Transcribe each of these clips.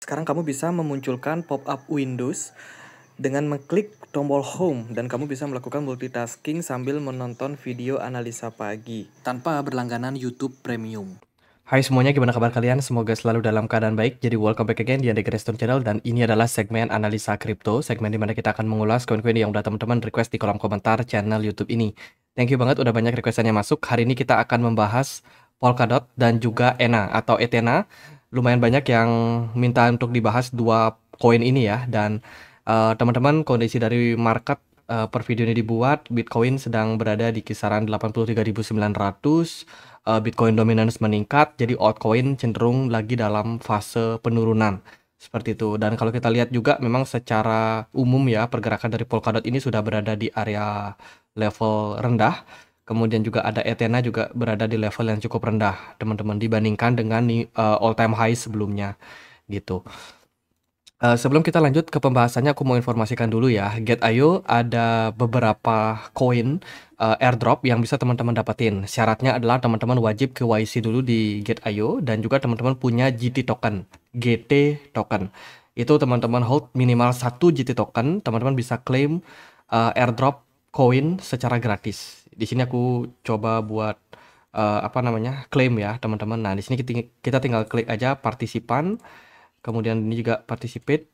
Sekarang kamu bisa memunculkan pop-up Windows dengan mengklik tombol Home dan kamu bisa melakukan multitasking sambil menonton video analisa pagi tanpa berlangganan YouTube Premium. Hai semuanya, gimana kabar kalian? Semoga selalu dalam keadaan baik. Jadi welcome back again di Ande Creston Channel, dan ini adalah segmen analisa kripto, segmen di mana kita akan mengulas koin-koin yang udah teman-teman request di kolom komentar channel YouTube ini. Thank you banget udah banyak requestannya masuk. Hari ini kita akan membahas Polkadot dan juga ENA atau Ethena. Lumayan banyak yang minta untuk dibahas dua koin ini ya, dan teman-teman, kondisi dari market per video ini dibuat, Bitcoin sedang berada di kisaran 83.900. Bitcoin dominance meningkat, jadi altcoin cenderung lagi dalam fase penurunan seperti itu. Dan kalau kita lihat juga memang secara umum ya, pergerakan dari Polkadot ini sudah berada di area level rendah. Kemudian juga ada Ethena juga berada di level yang cukup rendah, teman-teman, dibandingkan dengan all time high sebelumnya gitu. Sebelum kita lanjut ke pembahasannya, aku mau informasikan dulu ya, Get.io ada beberapa koin airdrop yang bisa teman-teman dapetin. Syaratnya adalah teman-teman wajib KYC dulu di Get.io dan juga teman-teman punya GT token, GT token. Itu teman-teman hold minimal 1 GT token, teman-teman bisa claim airdrop koin secara gratis. Di sini aku coba buat claim ya, teman-teman. Nah, di sini kita tinggal klik aja partisipan. Kemudian ini juga participate.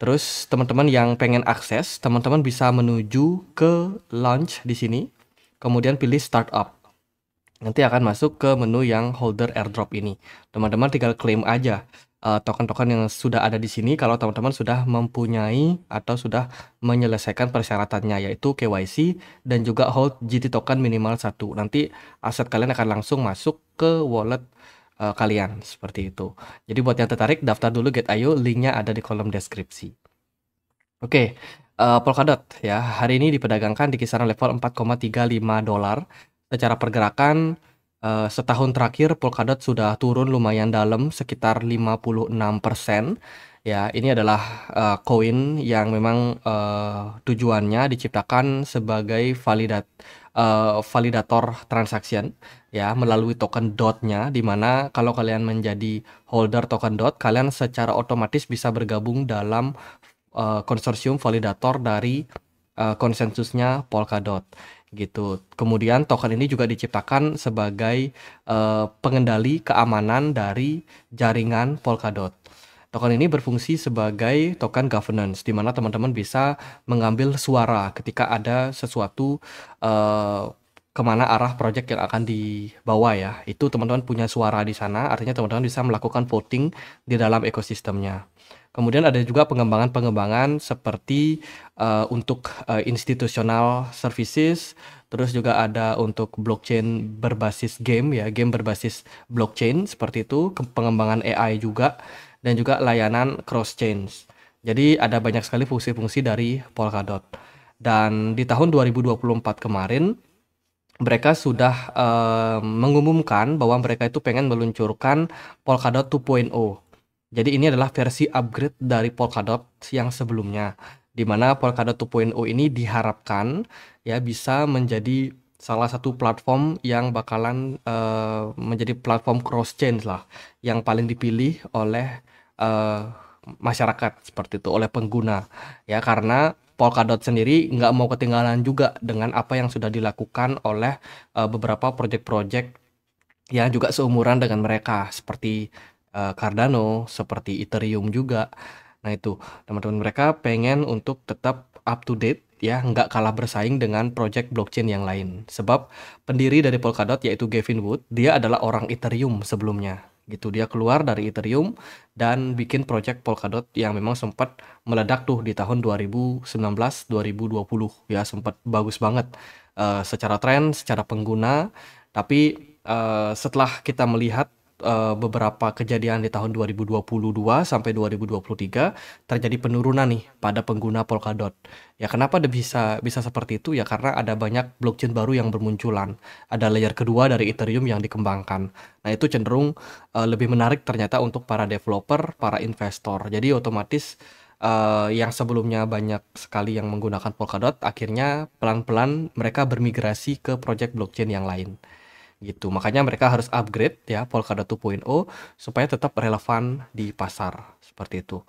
Terus teman-teman yang pengen akses, teman-teman bisa menuju ke launch di sini. Kemudian pilih startup. Nanti akan masuk ke menu yang holder airdrop ini. Teman-teman tinggal claim aja token-token yang sudah ada di sini kalau teman-teman sudah mempunyai atau sudah menyelesaikan persyaratannya, yaitu KYC dan juga hold GT token minimal 1. Nanti aset kalian akan langsung masuk ke wallet kalian seperti itu. Jadi buat yang tertarik, daftar dulu Get.io, linknya ada di kolom deskripsi. Oke, Polkadot ya, hari ini diperdagangkan di kisaran level $4,35. Secara pergerakan setahun terakhir Polkadot sudah turun lumayan dalam, sekitar 56%. Ya, ini adalah koin yang memang tujuannya diciptakan sebagai validator transaction ya, melalui token DOT-nya, di mana kalau kalian menjadi holder token DOT, kalian secara otomatis bisa bergabung dalam konsorsium validator dari konsensusnya Polkadot gitu. Kemudian token ini juga diciptakan sebagai pengendali keamanan dari jaringan Polkadot. Token ini berfungsi sebagai token governance, di mana teman-teman bisa mengambil suara ketika ada sesuatu kemana arah project yang akan dibawa ya. Itu teman-teman punya suara di sana, artinya teman-teman bisa melakukan voting di dalam ekosistemnya. Kemudian ada juga pengembangan-pengembangan seperti untuk institutional services, terus juga ada untuk blockchain berbasis game ya, game berbasis blockchain seperti itu, pengembangan AI juga, dan juga layanan cross chain. Jadi ada banyak sekali fungsi-fungsi dari Polkadot. Dan di tahun 2024 kemarin mereka sudah mengumumkan bahwa mereka itu pengen meluncurkan Polkadot 2.0. Jadi ini adalah versi upgrade dari Polkadot yang sebelumnya, di mana Polkadot 2.0 ini diharapkan ya bisa menjadi salah satu platform yang bakalan menjadi platform cross chain lah, yang paling dipilih oleh masyarakat seperti itu, oleh pengguna ya, karena Polkadot sendiri nggak mau ketinggalan juga dengan apa yang sudah dilakukan oleh beberapa project-project yang juga seumuran dengan mereka, seperti Cardano, seperti Ethereum juga. Nah itu, teman-teman, mereka pengen untuk tetap up to date ya, nggak kalah bersaing dengan project blockchain yang lain. Sebab pendiri dari Polkadot yaitu Gavin Wood, dia adalah orang Ethereum sebelumnya gitu. Dia keluar dari Ethereum dan bikin project Polkadot yang memang sempat meledak tuh di tahun 2019-2020 ya, sempat bagus banget secara tren, secara pengguna. Tapi setelah kita melihat beberapa kejadian di tahun 2022 sampai 2023, terjadi penurunan nih pada pengguna Polkadot. Ya kenapa bisa seperti itu ya, karena ada banyak blockchain baru yang bermunculan. Ada layer kedua dari Ethereum yang dikembangkan. Nah, itu cenderung lebih menarik ternyata untuk para developer, para investor. Jadi otomatis yang sebelumnya banyak sekali yang menggunakan Polkadot, akhirnya pelan-pelan mereka bermigrasi ke project blockchain yang lain. gitu. Makanya mereka harus upgrade ya Polkadot 2.0 supaya tetap relevan di pasar seperti itu.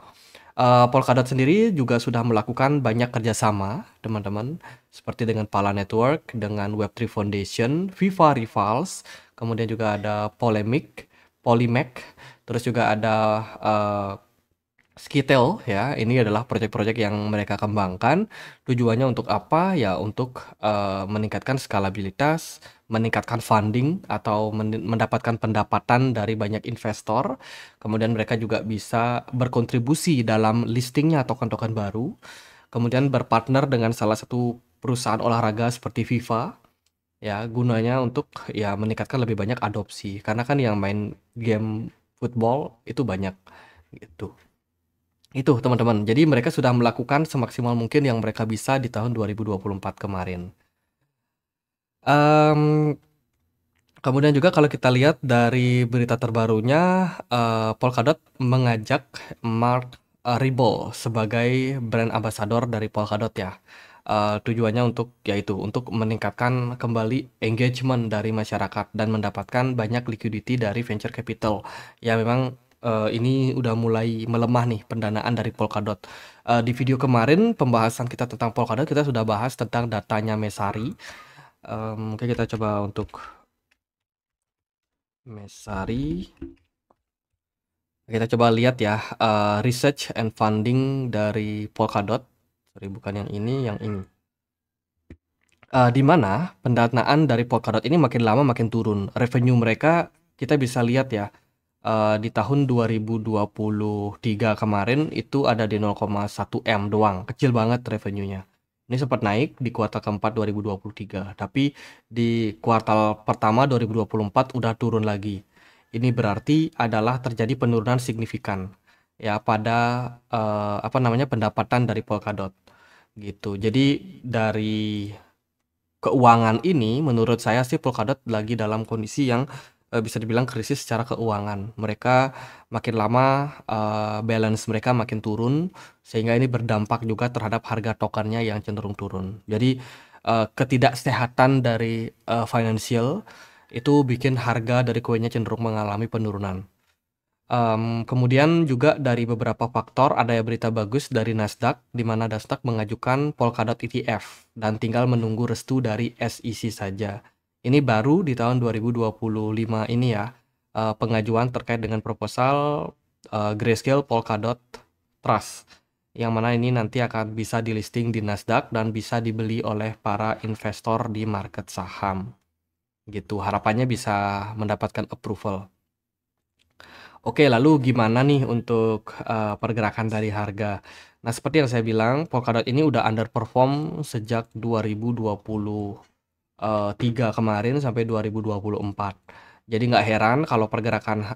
Polkadot sendiri juga sudah melakukan banyak kerjasama, teman-teman, seperti dengan Pala Network, dengan Web3 Foundation, Viva Rivals, kemudian juga ada Polymac, terus juga ada Skitel ya. Ini adalah proyek-proyek yang mereka kembangkan. Tujuannya untuk apa? Ya untuk meningkatkan skalabilitas, meningkatkan funding atau mendapatkan pendapatan dari banyak investor. Kemudian mereka juga bisa berkontribusi dalam listingnya token-token baru. Kemudian berpartner dengan salah satu perusahaan olahraga seperti FIFA ya, gunanya untuk ya meningkatkan lebih banyak adopsi. Karena kan yang main game football itu banyak gitu. Itu teman-teman. Jadi mereka sudah melakukan semaksimal mungkin yang mereka bisa di tahun 2024 kemarin. Kemudian juga kalau kita lihat dari berita terbarunya, Polkadot mengajak Mark Ribble sebagai brand ambassador dari Polkadot ya. Tujuannya untuk yaitu untuk meningkatkan kembali engagement dari masyarakat dan mendapatkan banyak liquidity dari venture capital. Ya memang ini udah mulai melemah nih pendanaan dari Polkadot. Di video kemarin pembahasan kita tentang Polkadot kita sudah bahas tentang datanya Mesari. Mungkin kita coba untuk Mesari. Kita coba lihat ya research and funding dari Polkadot. Sorry, bukan yang ini, yang ini. Di mana pendanaan dari Polkadot ini makin lama makin turun. Revenue mereka kita bisa lihat ya. Di tahun 2023 kemarin itu ada di 0,1 M doang. Kecil banget revenue-nya. Ini sempat naik di kuartal keempat 2023. Tapi di kuartal pertama 2024 udah turun lagi. Ini berarti adalah terjadi penurunan signifikan ya pada pendapatan dari Polkadot gitu. Jadi dari keuangan ini menurut saya sih Polkadot lagi dalam kondisi yang bisa dibilang krisis secara keuangan. Mereka makin lama balance mereka makin turun sehingga ini berdampak juga terhadap harga tokennya yang cenderung turun. Jadi ketidaksehatan dari financial itu bikin harga dari koinnya cenderung mengalami penurunan. Kemudian juga dari beberapa faktor ada berita bagus dari Nasdaq, di mana Nasdaq mengajukan Polkadot ETF dan tinggal menunggu restu dari SEC saja. Ini baru di tahun 2025 ini ya, pengajuan terkait dengan proposal Grayscale Polkadot Trust, yang mana ini nanti akan bisa di listing di Nasdaq dan bisa dibeli oleh para investor di market saham. Gitu, harapannya bisa mendapatkan approval. Oke, lalu gimana nih untuk pergerakan dari harga? Nah, seperti yang saya bilang, Polkadot ini udah underperform sejak 2023 kemarin sampai 2024. Jadi nggak heran kalau pergerakan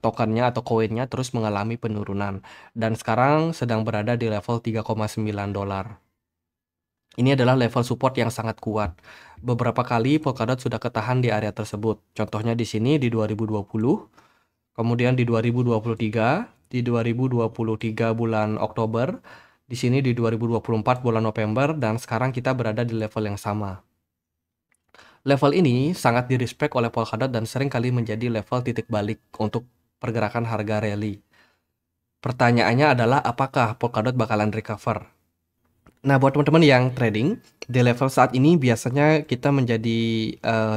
tokennya atau koinnya terus mengalami penurunan. Dan sekarang sedang berada di level 3,9 dolar. Ini adalah level support yang sangat kuat. Beberapa kali Polkadot sudah ketahan di area tersebut. Contohnya di sini di 2020. Kemudian di 2023, di 2023 bulan Oktober, di sini di 2024 bulan November, dan sekarang kita berada di level yang sama. Level ini sangat direspek oleh Polkadot dan sering kali menjadi level titik balik untuk pergerakan harga rally. Pertanyaannya adalah apakah Polkadot bakalan recover? Nah, buat teman-teman yang trading, di level saat ini biasanya kita menjadi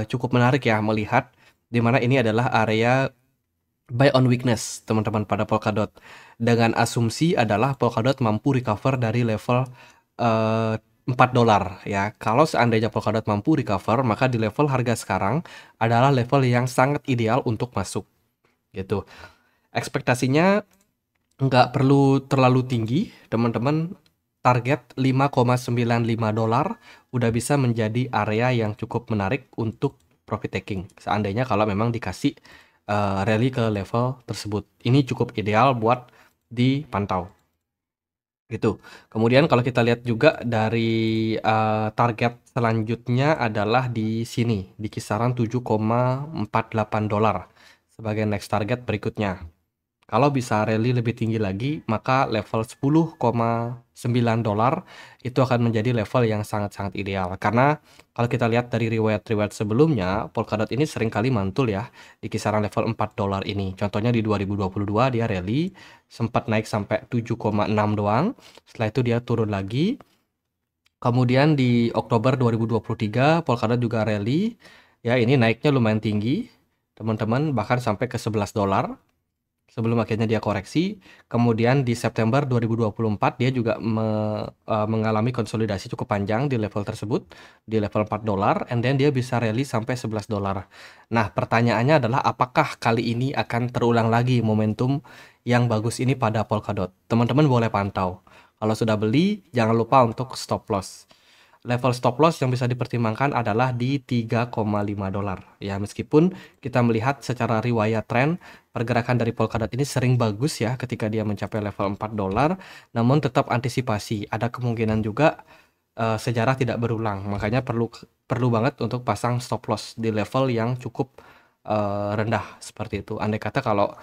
cukup menarik ya melihat di mana ini adalah area buy on weakness teman-teman pada Polkadot, dengan asumsi adalah Polkadot mampu recover dari level 4 dolar ya. Kalau seandainya Polkadot mampu recover, maka di level harga sekarang adalah level yang sangat ideal untuk masuk gitu. Ekspektasinya nggak perlu terlalu tinggi teman-teman. Target 5,95 dolar udah bisa menjadi area yang cukup menarik untuk profit taking seandainya kalau memang dikasih rally ke level tersebut. Ini cukup ideal buat dipantau gitu. Kemudian kalau kita lihat juga dari target selanjutnya adalah di sini di kisaran 7,48 dolar sebagai next target berikutnya. Kalau bisa rally lebih tinggi lagi, maka level 10,9 dolar itu akan menjadi level yang sangat-sangat ideal. Karena kalau kita lihat dari riwayat-riwayat sebelumnya, Polkadot ini sering kali mantul ya di kisaran level 4 dolar ini. Contohnya di 2022 dia rally sempat naik sampai 7,6 doang. Setelah itu dia turun lagi. Kemudian di Oktober 2023 Polkadot juga rally. Ya, ini naiknya lumayan tinggi, teman-teman, bahkan sampai ke 11 dolar. Sebelum akhirnya dia koreksi. Kemudian di September 2024 dia juga mengalami konsolidasi cukup panjang di level tersebut, di level 4 dolar, and then dia bisa rally sampai 11 dolar. Nah, pertanyaannya adalah apakah kali ini akan terulang lagi momentum yang bagus ini pada Polkadot? Teman-teman boleh pantau. Kalau sudah beli, jangan lupa untuk stop loss. Level stop loss yang bisa dipertimbangkan adalah di 3,5 dolar. Ya, meskipun kita melihat secara riwayat tren, pergerakan dari Polkadot ini sering bagus ya ketika dia mencapai level 4 dolar, namun tetap antisipasi. Ada kemungkinan juga sejarah tidak berulang. Makanya perlu banget untuk pasang stop loss di level yang cukup rendah seperti itu. Andai kata kalau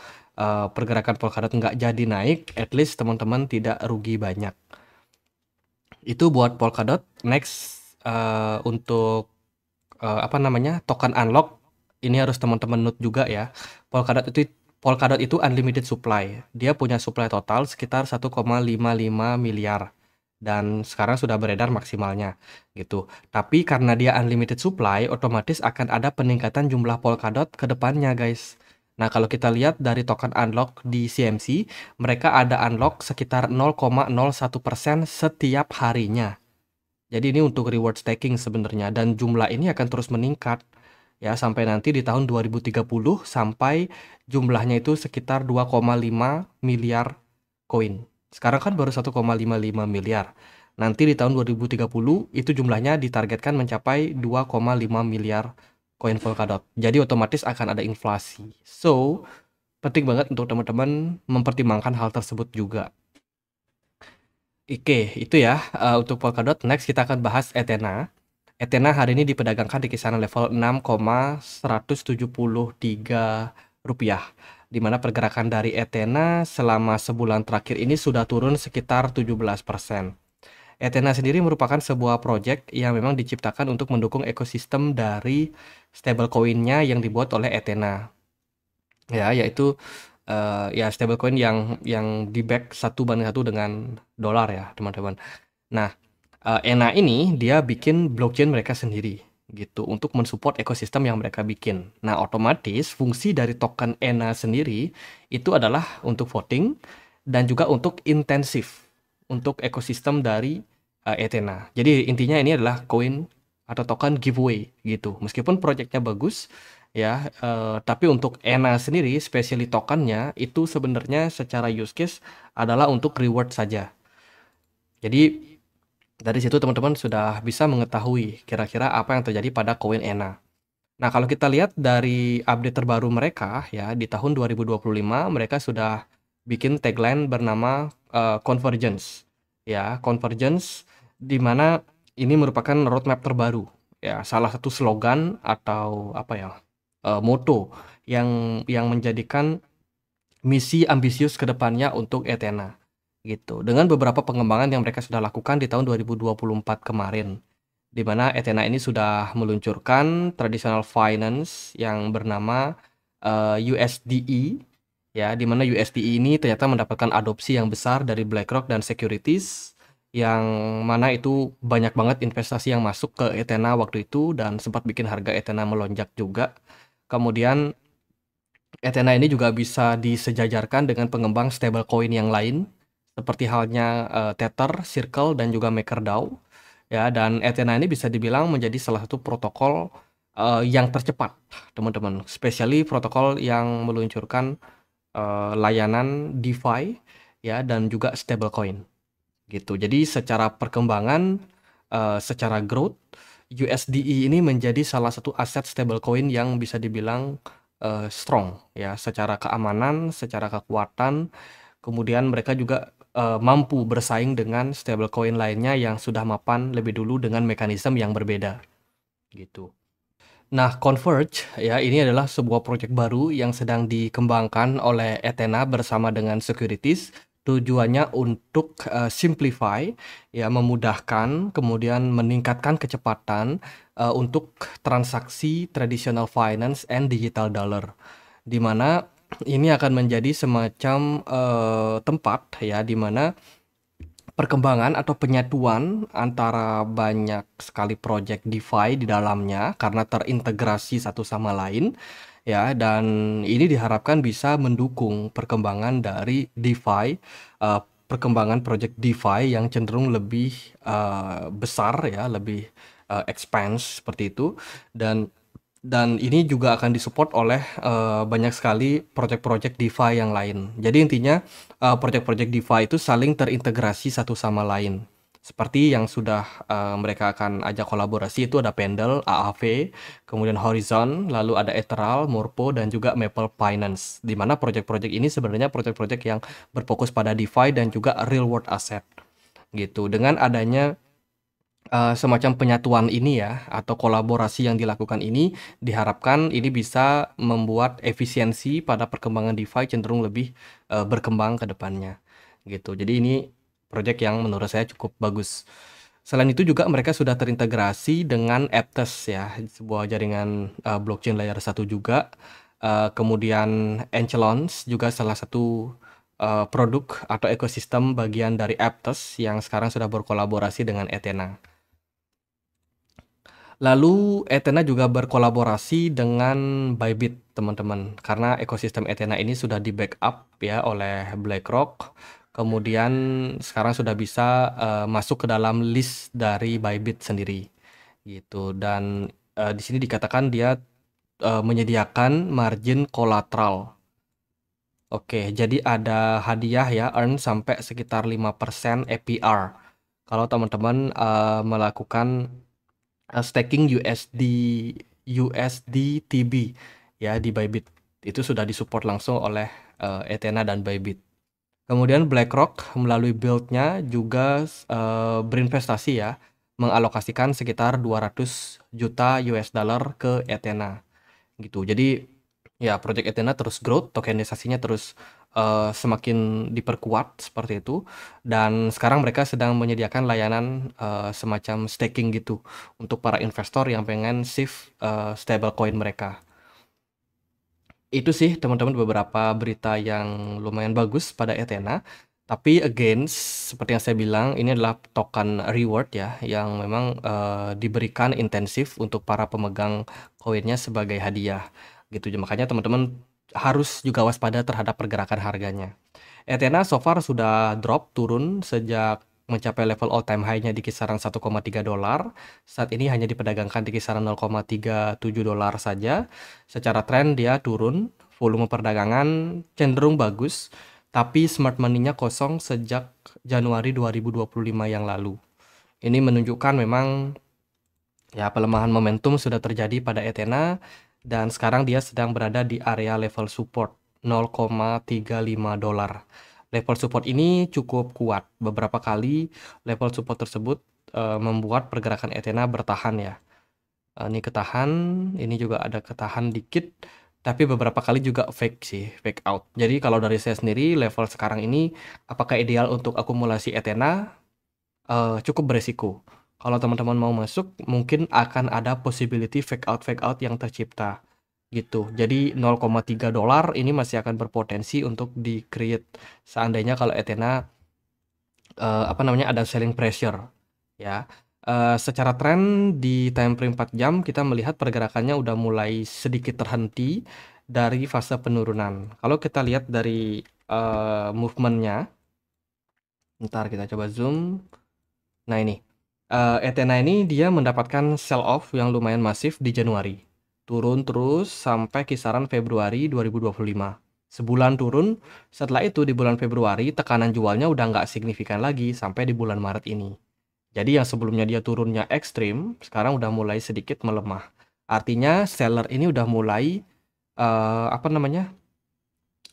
pergerakan Polkadot nggak jadi naik, at least teman-teman tidak rugi banyak. Itu buat Polkadot. Next, untuk token unlock, ini harus teman-teman note juga ya. Polkadot itu unlimited supply. Dia punya supply total sekitar 1,55 miliar dan sekarang sudah beredar maksimalnya gitu. Tapi karena dia unlimited supply, otomatis akan ada peningkatan jumlah Polkadot ke depannya, guys. Nah, kalau kita lihat dari token unlock di CMC, mereka ada unlock sekitar 0,01% setiap harinya. Jadi ini untuk reward staking sebenarnya, dan jumlah ini akan terus meningkat ya sampai nanti di tahun 2030 sampai jumlahnya itu sekitar 2,5 miliar koin. Sekarang kan baru 1,55 miliar. Nanti di tahun 2030 itu jumlahnya ditargetkan mencapai 2,5 miliar koin Polkadot. Jadi otomatis akan ada inflasi. So, penting banget untuk teman-teman mempertimbangkan hal tersebut juga. Oke, itu ya untuk Polkadot. Next kita akan bahas Ethena. Ethena hari ini diperdagangkan di kisaran level 6,173 rupiah. Di mana pergerakan dari Ethena selama sebulan terakhir ini sudah turun sekitar 17%. Ethena sendiri merupakan sebuah project yang memang diciptakan untuk mendukung ekosistem dari stablecoin-nya yang dibuat oleh Ethena. Ya, yaitu ya stablecoin yang di-back 1:1 dengan dolar ya, teman-teman. Nah, ENA ini dia bikin blockchain mereka sendiri gitu untuk mensupport ekosistem yang mereka bikin. Nah, otomatis fungsi dari token ENA sendiri itu adalah untuk voting dan juga untuk intensif untuk ekosistem dari Ethena. Jadi intinya ini adalah koin atau token giveaway gitu. Meskipun proyeknya bagus ya, tapi untuk ENA sendiri, specially tokennya itu sebenarnya secara use case adalah untuk reward saja. Jadi dari situ teman-teman sudah bisa mengetahui kira-kira apa yang terjadi pada koin ENA. Nah, kalau kita lihat dari update terbaru mereka ya di tahun 2025 mereka sudah bikin tagline bernama Convergence. Ya, Convergence di mana ini merupakan roadmap terbaru. Ya, salah satu slogan atau moto yang menjadikan misi ambisius ke depannya untuk Ethena gitu. Dengan beberapa pengembangan yang mereka sudah lakukan di tahun 2024 kemarin, di mana Ethena ini sudah meluncurkan traditional finance yang bernama USDE ya, di mana USDE ini ternyata mendapatkan adopsi yang besar dari BlackRock dan Securities, yang mana itu banyak banget investasi yang masuk ke Ethena waktu itu dan sempat bikin harga Ethena melonjak juga. Kemudian Ethena ini juga bisa disejajarkan dengan pengembang stablecoin yang lain seperti halnya Tether, Circle dan juga MakerDAO. Ya, dan Ethena ini bisa dibilang menjadi salah satu protokol yang tercepat, teman-teman. Especially protokol yang meluncurkan layanan DeFi ya dan juga stablecoin. Gitu. Jadi secara perkembangan, secara growth, USDE ini menjadi salah satu aset stablecoin yang bisa dibilang strong ya, secara keamanan, secara kekuatan. Kemudian mereka juga mampu bersaing dengan stablecoin lainnya yang sudah mapan lebih dulu dengan mekanisme yang berbeda gitu. Nah, Converge ya ini adalah sebuah proyek baru yang sedang dikembangkan oleh Ethena bersama dengan Securities. Tujuannya untuk simplify ya memudahkan kemudian meningkatkan kecepatan untuk transaksi traditional finance and digital dollar. Di mana ini akan menjadi semacam tempat ya di mana perkembangan atau penyatuan antara banyak sekali project DeFi di dalamnya karena terintegrasi satu sama lain ya, dan ini diharapkan bisa mendukung perkembangan dari DeFi, perkembangan project DeFi yang cenderung lebih besar ya, lebih expand seperti itu. Dan ini juga akan disupport oleh banyak sekali project-project DeFi yang lain. Jadi intinya project-project DeFi itu saling terintegrasi satu sama lain. Seperti yang sudah mereka akan ajak kolaborasi itu ada Pendle, AAV, kemudian Horizon, lalu ada Ethereal, Morpho, dan juga Maple Finance. Di mana project-project ini sebenarnya project-project yang berfokus pada DeFi dan juga real world asset. Gitu. Dengan adanya semacam penyatuan ini ya, atau kolaborasi yang dilakukan ini, diharapkan ini bisa membuat efisiensi pada perkembangan DeFi cenderung lebih berkembang ke depannya, gitu. Jadi ini proyek yang menurut saya cukup bagus. Selain itu juga mereka sudah terintegrasi dengan Aptos ya, sebuah jaringan blockchain layer 1 juga. Kemudian Enchelons juga salah satu produk atau ekosistem bagian dari Aptos yang sekarang sudah berkolaborasi dengan Ethena. Lalu Ethena juga berkolaborasi dengan Bybit, teman-teman. Karena ekosistem Ethena ini sudah di-backup ya oleh BlackRock. Kemudian sekarang sudah bisa masuk ke dalam list dari Bybit sendiri. Gitu. Dan di sini dikatakan dia menyediakan margin collateral. Oke, jadi ada hadiah ya, earn sampai sekitar 5% APR. Kalau teman-teman melakukan staking USDTB ya di Bybit. Itu sudah disupport langsung oleh Ethena dan Bybit. Kemudian BlackRock melalui build-nya juga berinvestasi ya, mengalokasikan sekitar 200 juta US dollar ke Ethena gitu. Jadi ya project Ethena terus growth, tokenisasinya terus semakin diperkuat seperti itu, dan sekarang mereka sedang menyediakan layanan semacam staking gitu untuk para investor yang pengen shift stablecoin mereka. Itu sih teman-teman beberapa berita yang lumayan bagus pada Ethena. Tapi again, seperti yang saya bilang, ini adalah token reward ya, yang memang diberikan intensif untuk para pemegang koinnya sebagai hadiah gitu. Makanya teman-teman harus juga waspada terhadap pergerakan harganya. Ethena so far sudah drop turun sejak mencapai level all time high-nya di kisaran 1,3 dolar. Saat ini hanya diperdagangkan di kisaran 0,37 dolar saja. Secara tren dia turun, volume perdagangan cenderung bagus, tapi smart money-nya kosong sejak Januari 2025 yang lalu. Ini menunjukkan memang ya pelemahan momentum sudah terjadi pada Ethena, dan sekarang dia sedang berada di area level support 0,35 dolar. Level support ini cukup kuat. Beberapa kali level support tersebut membuat pergerakan Ethena bertahan ya. Ini ketahan, ini juga ada ketahan dikit, tapi beberapa kali juga fake sih, fake out. Jadi kalau dari saya sendiri, level sekarang ini apakah ideal untuk akumulasi Ethena? Cukup beresiko. Kalau teman-teman mau masuk, mungkin akan ada possibility fake out yang tercipta gitu. Jadi 0,3 dolar ini masih akan berpotensi untuk di-create seandainya kalau Ethena ada selling pressure ya. Secara tren di time frame 4 jam kita melihat pergerakannya udah mulai sedikit terhenti dari fase penurunan. Kalau kita lihat dari movement-nya, ntar kita coba zoom. Nah ini, Ethena ini dia mendapatkan sell off yang lumayan masif di Januari. Turun terus sampai kisaran Februari 2025. Sebulan turun, setelah itu di bulan Februari tekanan jualnya udah nggak signifikan lagi sampai di bulan Maret ini. Jadi yang sebelumnya dia turunnya ekstrim, sekarang udah mulai sedikit melemah. Artinya seller ini udah mulai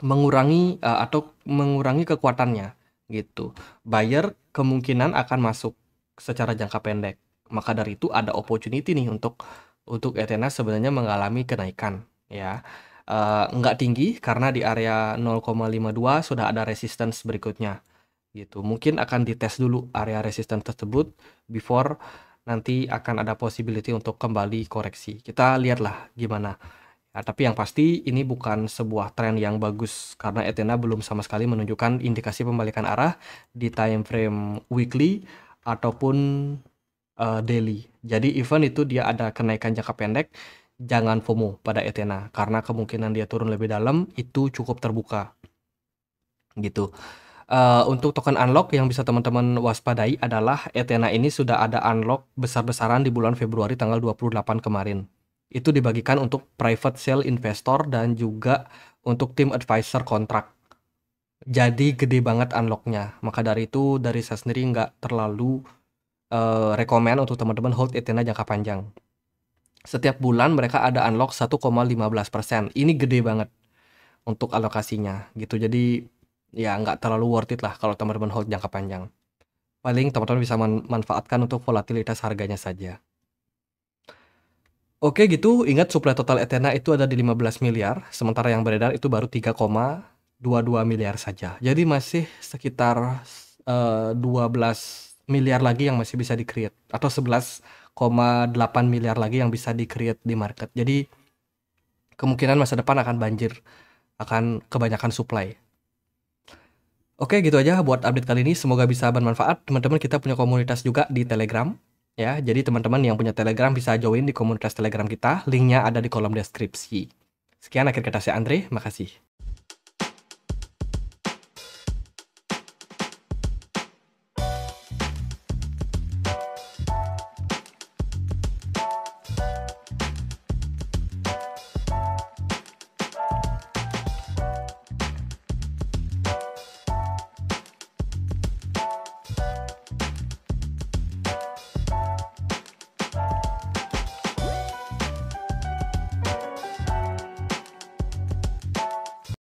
mengurangi kekuatannya gitu. Buyer kemungkinan akan masuk secara jangka pendek. Maka dari itu ada opportunity nih untuk untuk Ethena sebenarnya mengalami kenaikan ya. Nggak tinggi karena di area 0,52 sudah ada resistance berikutnya gitu. Mungkin akan dites dulu area resistance tersebut before nanti akan ada possibility untuk kembali koreksi. Kita lihatlah gimana. Ya, tapi yang pasti ini bukan sebuah tren yang bagus karena Ethena belum sama sekali menunjukkan indikasi pembalikan arah di time frame weekly ataupun daily. Jadi even itu dia ada kenaikan jangka pendek, jangan FOMO pada Ethena karena kemungkinan dia turun lebih dalam itu cukup terbuka gitu. Untuk token unlock yang bisa teman-teman waspadai adalah Ethena ini sudah ada unlock besar-besaran di bulan Februari tanggal 28 kemarin. Itu dibagikan untuk private sale investor dan juga untuk tim advisor kontrak. Jadi gede banget unlocknya. Maka dari itu dari saya sendiri nggak terlalu rekomen untuk teman-teman hold Ethena jangka panjang. Setiap bulan mereka ada unlock 1,15%. Ini gede banget untuk alokasinya gitu. Jadi ya nggak terlalu worth it lah kalau teman-teman hold jangka panjang. Paling teman-teman bisa manfaatkan untuk volatilitas harganya saja. Oke gitu, ingat supply total Ethena itu ada di 15 miliar, sementara yang beredar itu baru 3,22 miliar saja. Jadi masih sekitar 12 miliar lagi yang masih bisa di-create, atau 11,8 miliar lagi yang bisa di-create di market. Jadi kemungkinan masa depan akan banjir, akan kebanyakan supply. Oke gitu aja buat update kali ini, semoga bisa bermanfaat. Teman-teman kita punya komunitas juga di Telegram. Ya, jadi teman-teman yang punya Telegram bisa join di komunitas Telegram kita, linknya ada di kolom deskripsi. Sekian akhir kata saya Andre, makasih.